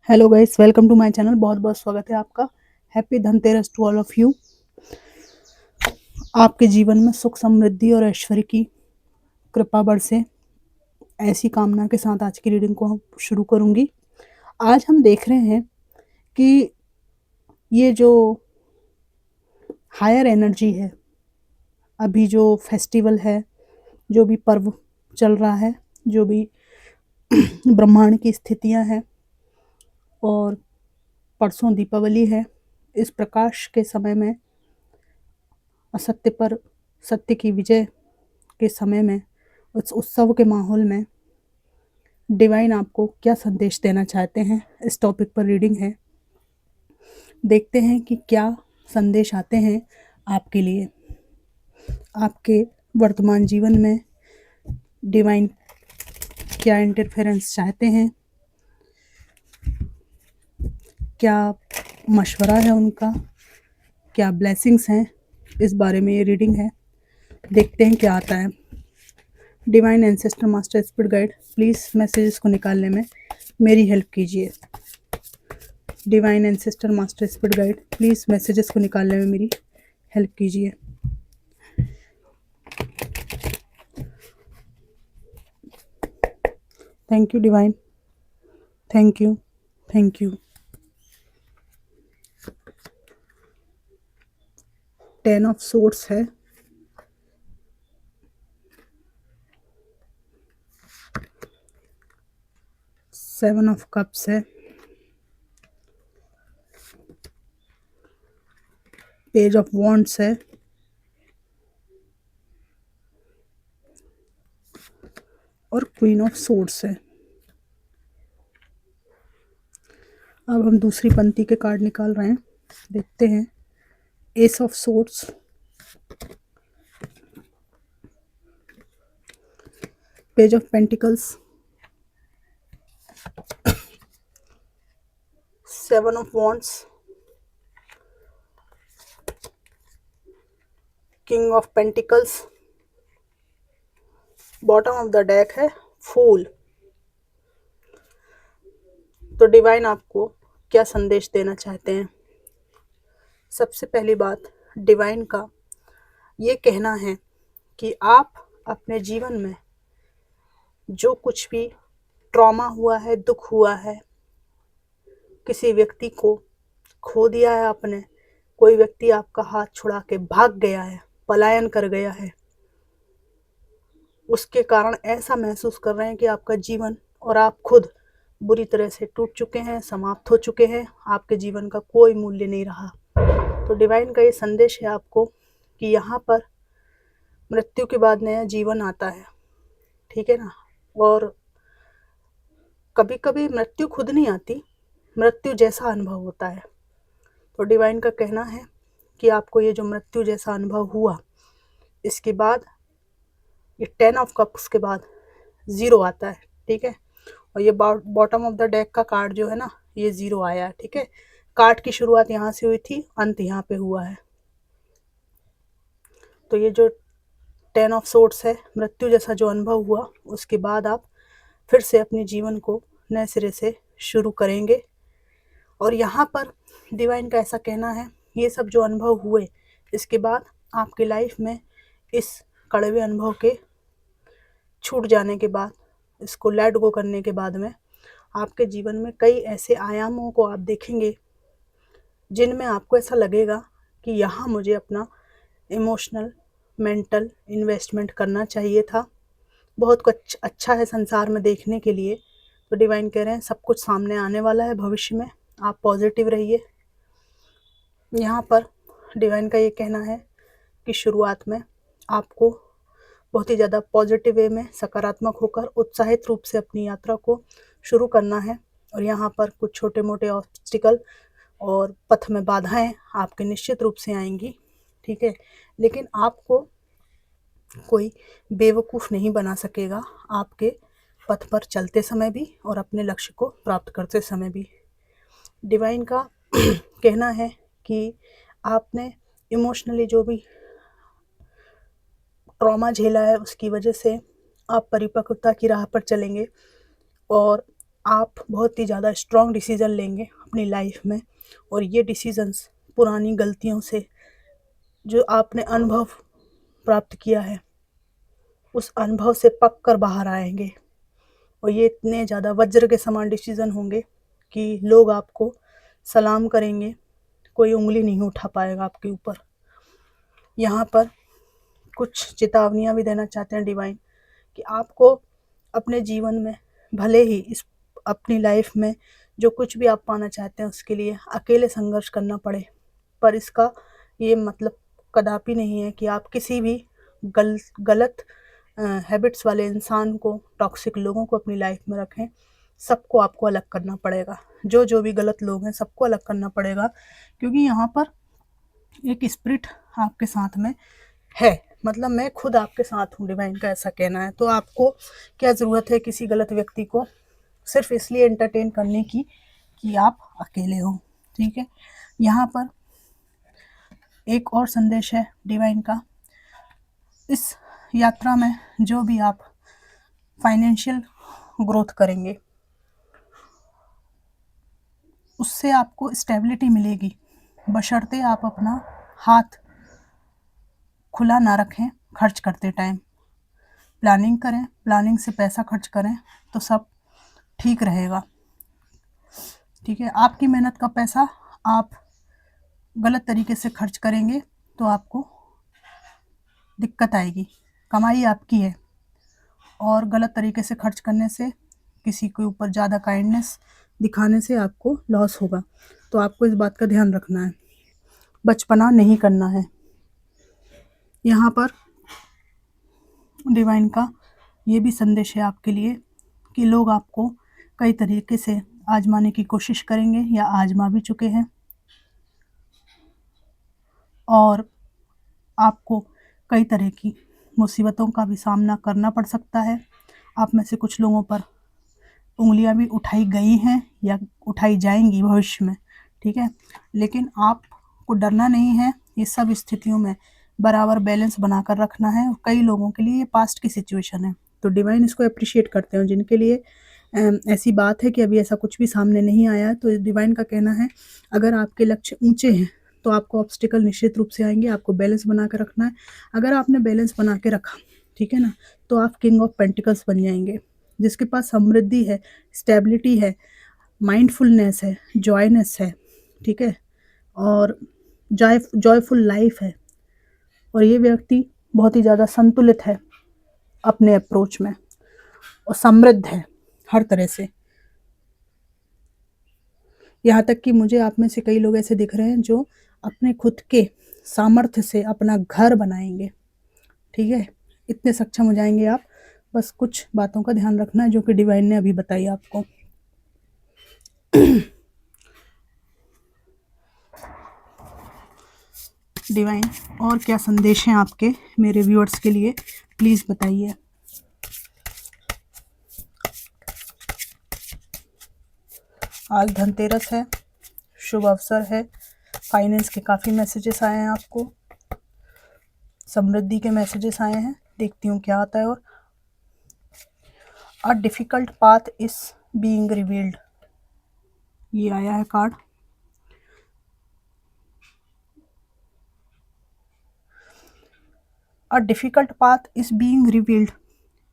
Hello guys, welcome to my channel. बहुत बहुत स्वागत है आपका। Happy Dhanteras to all of you. आपके जीवन में सुख समृद्धि और ऐश्वर्य की कृपा बरसे, ऐसी कामना के साथ आज की रीडिंग को हम शुरू करूंगी। आज हम देख रहे हैं कि ये जो हायर एनर्जी है, अभी जो फेस्टिवल है, जो भी पर्व चल रहा है, जो भी ब्रह्मांड की स्थितियां हैं, और परसों दीपावली है। इस प्रकाश के समय में, असत्य पर सत्य की विजय के समय में, उस उत्सव के माहौल में डिवाइन आपको क्या संदेश देना चाहते हैं, इस टॉपिक पर रीडिंग है। देखते हैं कि क्या संदेश आते हैं आपके लिए। आपके वर्तमान जीवन में डिवाइन क्या इंटरफेरेंस चाहते हैं, क्या मशवरा है उनका, क्या ब्लेसिंग्स हैं, इस बारे में ये रीडिंग है। देखते हैं क्या आता है। Divine ancestor master spirit guide, please messages को निकालने में मेरी हेल्प कीजिए। Divine ancestor master spirit guide, please messages को निकालने में मेरी हेल्प कीजिए। Thank you divine, thank you, thank you. 10 of swords है, सेवन ऑफ कप्स है, पेज ऑफ वॉन्ड्स है, और क्वीन ऑफ सोर्ड्स है। अब हम दूसरी पंक्ति के कार्ड निकाल रहे हैं, देखते हैं। S of swords, page of pentacles, seven of wands, king of pentacles, bottom of the deck है फूल। तो डिवाइन आपको क्या संदेश देना चाहते हैं? सबसे पहली बात, डिवाइन का ये कहना है कि आप अपने जीवन में जो कुछ भी ट्रॉमा हुआ है, दुख हुआ है, किसी व्यक्ति को खो दिया है आपने, कोई व्यक्ति आपका हाथ छुड़ा के भाग गया है, पलायन कर गया है, उसके कारण ऐसा महसूस कर रहे हैं कि आपका जीवन और आप खुद बुरी तरह से टूट चुके हैं, समाप्त हो चुके हैं, आपके जीवन का कोई मूल्य नहीं रहा। तो डिवाइन का ये संदेश है आपको कि यहाँ पर मृत्यु के बाद नया जीवन आता है, ठीक है ना। और कभी कभी मृत्यु खुद नहीं आती, मृत्यु जैसा अनुभव होता है। तो डिवाइन का कहना है कि आपको ये जो मृत्यु जैसा अनुभव हुआ, इसके बाद ये 10 ऑफ कप्स के बाद 0 आता है, ठीक है। और ये बॉटम ऑफ द डेक का कार्ड जो है ना, ये 0 आया है, ठीक है। कार्ड की शुरुआत यहाँ से हुई थी, अंत यहाँ पे हुआ है। तो ये जो 10 ऑफ सोर्ड्स है, मृत्यु जैसा जो अनुभव हुआ, उसके बाद आप फिर से अपने जीवन को नए सिरे से शुरू करेंगे। और यहाँ पर डिवाइन का ऐसा कहना है, ये सब जो अनुभव हुए, इसके बाद आपकी लाइफ में इस कड़वे अनुभव के छूट जाने के बाद, इसको लेट गो करने के बाद में आपके जीवन में कई ऐसे आयामों को आप देखेंगे जिनमें आपको ऐसा लगेगा कि यहाँ मुझे अपना इमोशनल मेंटल इन्वेस्टमेंट करना चाहिए था। बहुत कुछ अच्छा है संसार में देखने के लिए। तो डिवाइन कह रहे हैं सब कुछ सामने आने वाला है भविष्य में, आप पॉजिटिव रहिए। यहाँ पर डिवाइन का ये कहना है कि शुरुआत में आपको बहुत ही ज़्यादा पॉजिटिव वे में, सकारात्मक होकर उत्साहित रूप से अपनी यात्रा को शुरू करना है। और यहाँ पर कुछ छोटे मोटे ऑब्स्टिकल और पथ में बाधाएं आपके निश्चित रूप से आएंगी, ठीक है। लेकिन आपको कोई बेवकूफ़ नहीं बना सकेगा आपके पथ पर चलते समय भी और अपने लक्ष्य को प्राप्त करते समय भी। डिवाइन का कहना है कि आपने इमोशनली जो भी ट्रॉमा झेला है, उसकी वजह से आप परिपक्वता की राह पर चलेंगे और आप बहुत ही ज़्यादा स्ट्रॉन्ग डिसीज़न लेंगे अपनी लाइफ में, और ये डिसीजंस पुरानी गलतियों से जो आपने अनुभव प्राप्त किया है उस अनुभव से पक कर बाहर आएंगे, और ये इतने ज़्यादा वज्र के समान डिसीजन होंगे कि लोग आपको सलाम करेंगे, कोई उंगली नहीं उठा पाएगा आपके ऊपर। यहाँ पर कुछ चेतावनियाँ भी देना चाहते हैं डिवाइन कि आपको अपने जीवन में भले ही इस अपनी लाइफ में जो कुछ भी आप पाना चाहते हैं उसके लिए अकेले संघर्ष करना पड़े, पर इसका ये मतलब कदापि नहीं है कि आप किसी भी गलत हैबिट्स वाले इंसान को, टॉक्सिक लोगों को अपनी लाइफ में रखें। सबको आपको अलग करना पड़ेगा, जो भी गलत लोग हैं सबको अलग करना पड़ेगा, क्योंकि यहाँ पर एक स्पिरिट आपके साथ में है, मतलब मैं खुद आपके साथ हूँ, डिवाइन का ऐसा कहना है। तो आपको क्या ज़रूरत है किसी गलत व्यक्ति को सिर्फ इसलिए एंटरटेन करने की कि आप अकेले हो, ठीक है। यहाँ पर एक और संदेश है डिवाइन का, इस यात्रा में जो भी आप फाइनेंशियल ग्रोथ करेंगे उससे आपको स्टेबिलिटी मिलेगी, बशर्ते आप अपना हाथ खुला ना रखें खर्च करते टाइम। प्लानिंग करें, प्लानिंग से पैसा खर्च करें तो सब ठीक रहेगा, ठीक है। आपकी मेहनत का पैसा आप गलत तरीके से खर्च करेंगे तो आपको दिक्कत आएगी। कमाई आपकी है और गलत तरीके से खर्च करने से, किसी के ऊपर ज़्यादा काइंडनेस दिखाने से आपको लॉस होगा। तो आपको इस बात का ध्यान रखना है, बचपना नहीं करना है। यहाँ पर डिवाइन का ये भी संदेश है आपके लिए कि लोग आपको कई तरीके से आजमाने की कोशिश करेंगे या आजमा भी चुके हैं, और आपको कई तरह की मुसीबतों का भी सामना करना पड़ सकता है। आप में से कुछ लोगों पर उंगलियां भी उठाई गई हैं या उठाई जाएंगी भविष्य में, ठीक है। लेकिन आपको डरना नहीं है, ये सब स्थितियों में बराबर बैलेंस बनाकर रखना है। कई लोगों के लिए ये पास्ट की सिचुएशन है, तो डिवाइन इसको अप्रिशिएट करते हैं। जिनके लिए ऐसी बात है कि अभी ऐसा कुछ भी सामने नहीं आया है, तो डिवाइन का कहना है अगर आपके लक्ष्य ऊंचे हैं तो आपको ऑब्स्टिकल निश्चित रूप से आएंगे, आपको बैलेंस बना कर रखना है। अगर आपने बैलेंस बना के रखा, ठीक है ना, तो आप किंग ऑफ पेंटिकल्स बन जाएंगे। जिसके पास समृद्धि है, स्टेबिलिटी है, माइंडफुलनेस है, जॉयनेस है, ठीक है, और जॉयफुल लाइफ है, और ये व्यक्ति बहुत ही ज़्यादा संतुलित है अपने अप्रोच में और समृद्ध है हर तरह से। यहाँ तक कि मुझे आप में से कई लोग ऐसे दिख रहे हैं जो अपने खुद के सामर्थ्य से अपना घर बनाएंगे, ठीक है। इतने सक्षम हो जाएंगे आप, बस कुछ बातों का ध्यान रखना है जो कि डिवाइन ने अभी बताई आपको। डिवाइन और क्या संदेश हैं आपके मेरे व्यूअर्स के लिए, प्लीज़ बताइए। आज धनतेरस है, शुभ अवसर है, फाइनेंस के काफ़ी मैसेजेस आए हैं आपको, समृद्धि के मैसेजेस आए हैं, देखती हूँ क्या आता है। और a difficult path is being revealed, ये आया है card. A difficult path is being revealed,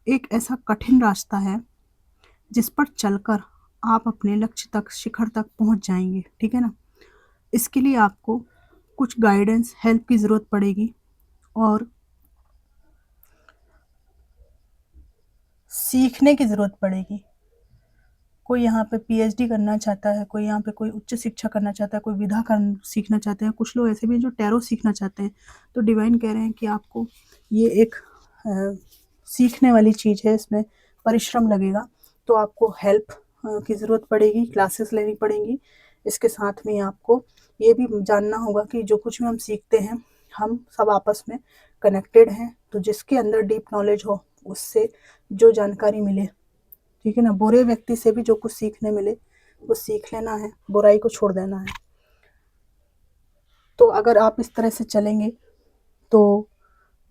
एक ऐसा कठिन रास्ता है जिस पर चलकर आप अपने लक्ष्य तक, शिखर तक पहुंच जाएंगे, ठीक है ना। इसके लिए आपको कुछ गाइडेंस, हेल्प की ज़रूरत पड़ेगी, और सीखने की ज़रूरत पड़ेगी। कोई यहाँ पे पीएचडी करना चाहता है, कोई यहाँ पे कोई उच्च शिक्षा करना चाहता है, कोई विधा कर सीखना चाहते हैं, कुछ लोग ऐसे भी हैं जो टैरो सीखना चाहते हैं। तो डिवाइन कह रहे हैं कि आपको ये एक सीखने वाली चीज़ है, इसमें परिश्रम लगेगा, तो आपको हेल्प की ज़रूरत पड़ेगी, क्लासेस लेनी पड़ेंगी। इसके साथ में आपको ये भी जानना होगा कि जो कुछ भी हम सीखते हैं हम सब आपस में कनेक्टेड हैं, तो जिसके अंदर डीप नॉलेज हो उससे जो जानकारी मिले, ठीक है ना, बुरे व्यक्ति से भी जो कुछ सीखने मिले वो सीख लेना है, बुराई को छोड़ देना है। तो अगर आप इस तरह से चलेंगे तो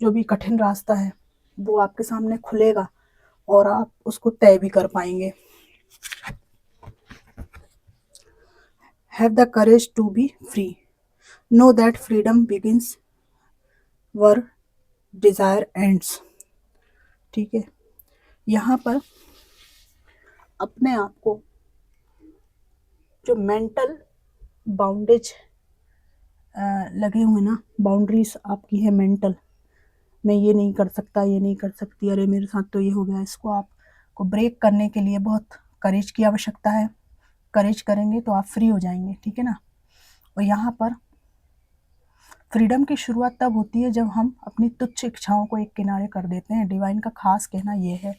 जो भी कठिन रास्ता है वो आपके सामने खुलेगा और आप उसको तय भी कर पाएंगे। Have the courage to be free, know that freedom begins where desire ends. ठीक है, यहाँ पर अपने आप को जो मेंटल बाउंडेज लगे हुए ना, बाउंड्रीज आपकी है मेंटल, मैं ये नहीं कर सकता, ये नहीं कर सकती, अरे मेरे साथ तो ये हो गया, इसको आपको ब्रेक करने के लिए बहुत करेज की आवश्यकता है। करेज करेंगे तो आप फ्री हो जाएंगे, ठीक है ना। और यहाँ पर फ्रीडम की शुरुआत तब होती है जब हम अपनी तुच्छ इच्छाओं को एक किनारे कर देते हैं। डिवाइन का खास कहना ये है।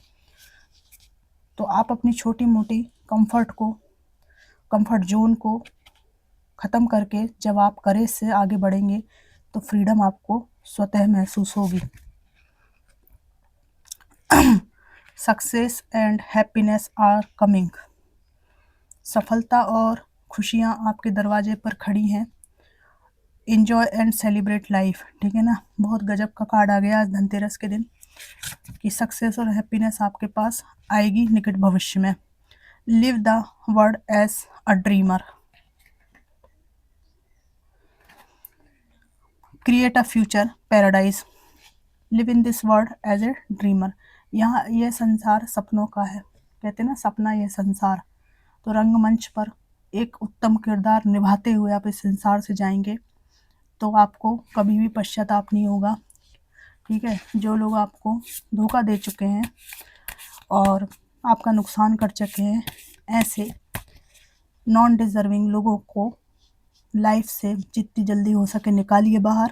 तो आप अपनी छोटी मोटी कंफर्ट जोन को ख़त्म करके जब आप करेज से आगे बढ़ेंगे तो फ्रीडम आपको स्वतः महसूस होगी। Success and happiness are coming, सफलता और खुशियाँ आपके दरवाजे पर खड़ी हैं। इंजॉय एंड सेलिब्रेट लाइफ, ठीक है ना। बहुत गजब का कार्ड आ गया आज धनतेरस के दिन कि सक्सेस और हैप्पीनेस आपके पास आएगी निकट भविष्य में। Live the world as a dreamer, create a future paradise, live in this world as a dreamer. यहाँ यह संसार सपनों का है, कहते हैं ना सपना यह संसार। तो रंगमंच पर एक उत्तम किरदार निभाते हुए आप इस संसार से जाएंगे तो आपको कभी भी पश्चाताप नहीं होगा, ठीक है। जो लोग आपको धोखा दे चुके हैं और आपका नुकसान कर चुके हैं, ऐसे नॉन डिजर्विंग लोगों को लाइफ से जितनी जल्दी हो सके निकालिए बाहर,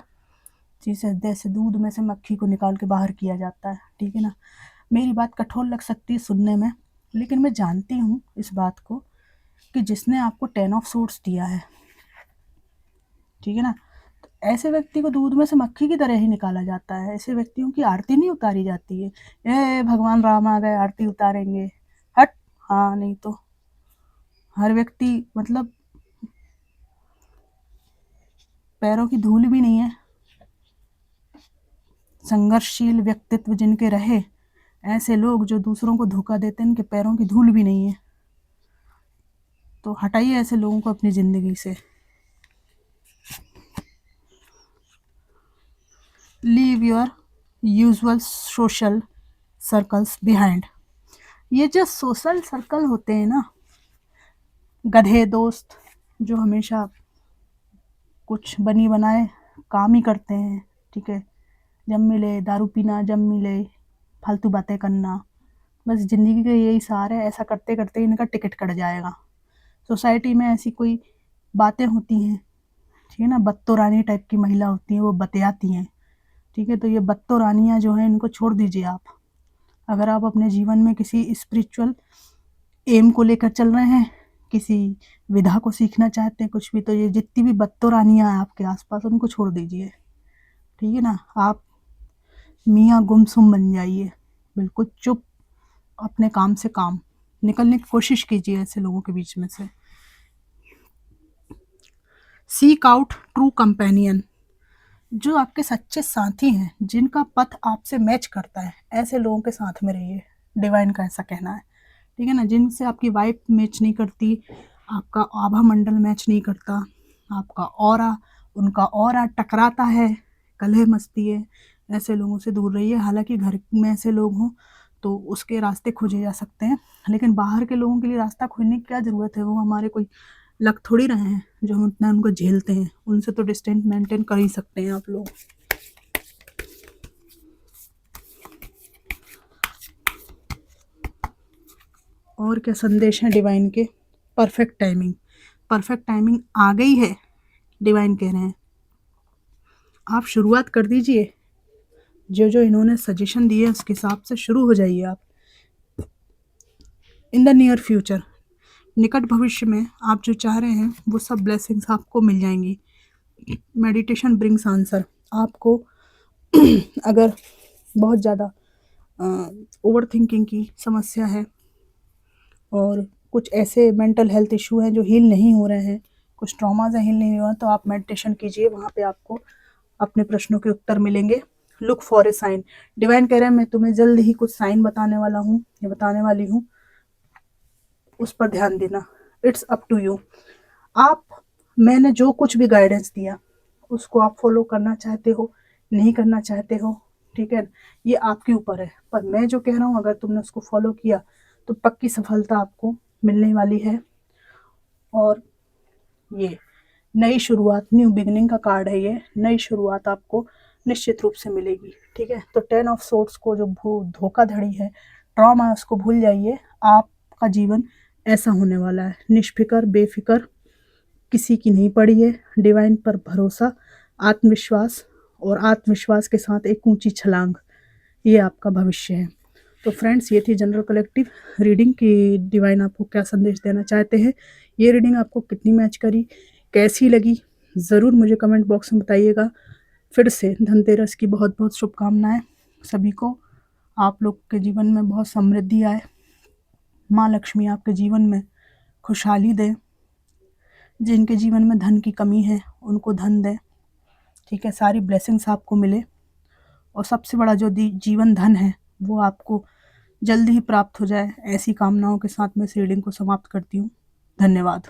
जैसे दूध में से मक्खी को निकाल के बाहर किया जाता है, ठीक है ना। मेरी बात कठोर लग सकती है सुनने में, लेकिन मैं जानती हूँ इस बात को कि जिसने आपको 10 ऑफ सूट्स दिया है, ठीक है ना, तो ऐसे व्यक्ति को दूध में से मक्खी की तरह ही निकाला जाता है। ऐसे व्यक्तियों की आरती नहीं उतारी जाती है, ये भगवान राम आ गए आरती उतारेंगे, हट। हाँ, नहीं तो हर व्यक्ति मतलब पैरों की धूल भी नहीं है। संघर्षशील व्यक्तित्व जिनके रहे, ऐसे लोग जो दूसरों को धोखा देते हैं, इनके पैरों की धूल भी नहीं है। तो हटाइए ऐसे लोगों को अपनी ज़िंदगी से। Leave your usual social circles behind. ये जो सोशल सर्कल होते हैं ना, गधे दोस्त जो हमेशा कुछ बनी बनाए काम ही करते हैं, ठीक है। जब मिले दारू पीना, जब मिले फालतू बातें करना, बस ज़िंदगी का यही सार है। ऐसा करते करते इनका टिकट कट जाएगा। सोसाइटी में ऐसी कोई बातें होती हैं, ठीक है ना, बत्तो रानी टाइप की महिला होती हैं, वो बतियाती हैं, ठीक है। तो ये बत्तो रानियाँ जो हैं इनको छोड़ दीजिए आप। अगर आप अपने जीवन में किसी स्पिरिचुअल एम को लेकर चल रहे हैं, किसी विधा को सीखना चाहते हैं, कुछ भी, तो ये जितनी भी बत्तो रानियाँ हैं आपके आसपास उनको छोड़ दीजिए, ठीक है ना। आप मियाँ गुमसुम बन जाइए, बिल्कुल चुप, अपने काम से काम निकलने की कोशिश कीजिए ऐसे लोगों के बीच में से। सीक आउट ट्रू कंपेनियन, जो आपके सच्चे साथी हैं, जिनका पथ आपसे मैच करता है, ऐसे लोगों के साथ में रहिए। डिवाइन का ऐसा कहना है, ठीक है ना। जिनसे आपकी वाइब मैच नहीं करती, आपका आभा मंडल मैच नहीं करता, आपका ऑरा उनका ऑरा टकराता है, कलह मस्ती है, ऐसे लोगों से दूर रहिए। हालांकि घर में ऐसे लोग हों तो उसके रास्ते खोजे जा सकते हैं, लेकिन बाहर के लोगों के लिए रास्ता खोजने की क्या ज़रूरत है। वो हमारे कोई लग थोड़ी रहे हैं जो हम इतना उनको झेलते हैं। उनसे तो डिस्टेंस मेंटेन कर ही सकते हैं आप लोग। और क्या संदेश है डिवाइन के। परफेक्ट टाइमिंग आ गई है, डिवाइन कह रहे हैं। आप शुरुआत कर दीजिए, जो जो इन्होंने सजेशन दिए उसके हिसाब से शुरू हो जाइए आप। इन द नियर फ्यूचर, निकट भविष्य में आप जो चाह रहे हैं वो सब ब्लेसिंग्स आपको मिल जाएंगी। Meditation brings answer. आपको अगर बहुत ज़्यादा ओवर थिंकिंग की समस्या है और कुछ ऐसे मेंटल हेल्थ इशू हैं जो हील नहीं हो रहे हैं, कुछ ट्रॉमाज हैं हील नहीं हो रहे हैं, तो आप मेडिटेशन कीजिए, वहाँ पे आपको अपने प्रश्नों के उत्तर मिलेंगे। Look for a sign, divine कह रहे हैं मैं तुम्हें जल्द ही कुछ साइन बताने वाला हूँ या बताने वाली हूँ, उस पर ध्यान देना। It's up to you. आप मैंने जो कुछ भी गाइडेंस दिया उसको आप फॉलो करना चाहते हो, नहीं करना चाहते हो, ठीक है, ये आपके ऊपर है। पर मैं जो कह रहा हूँ अगर तुमने उसको फॉलो किया तो पक्की सफलता आपको मिलने वाली है। और ये नई शुरुआत, न्यू बिगनिंग का कार्ड है, ये नई शुरुआत आपको निश्चित रूप से मिलेगी, ठीक है। तो 10 ऑफ सोर्ड्स को जो धोखाधड़ी है, ट्रॉमा है, उसको भूल जाइए। आपका जीवन ऐसा होने वाला है, निष्फिक्र बेफिक्र, किसी की नहीं पड़ी है, डिवाइन पर भरोसा, आत्मविश्वास, और आत्मविश्वास के साथ एक ऊंची छलांग, ये आपका भविष्य है। तो फ्रेंड्स, ये थी जनरल कलेक्टिव रीडिंग कि डिवाइन आपको क्या संदेश देना चाहते हैं। ये रीडिंग आपको कितनी मैच करी, कैसी लगी, ज़रूर मुझे कमेंट बॉक्स में बताइएगा। फिर से धनतेरस की बहुत बहुत शुभकामनाएं सभी को। आप लोग के जीवन में बहुत समृद्धि आए, माँ लक्ष्मी आपके जीवन में खुशहाली दे, जिनके जीवन में धन की कमी है उनको धन दे, ठीक है, सारी ब्लेसिंग्स आपको मिले। और सबसे बड़ा जो जीवन धन है वो आपको जल्दी ही प्राप्त हो जाए, ऐसी कामनाओं के साथ मैं इस रीडिंग को समाप्त करती हूँ। धन्यवाद।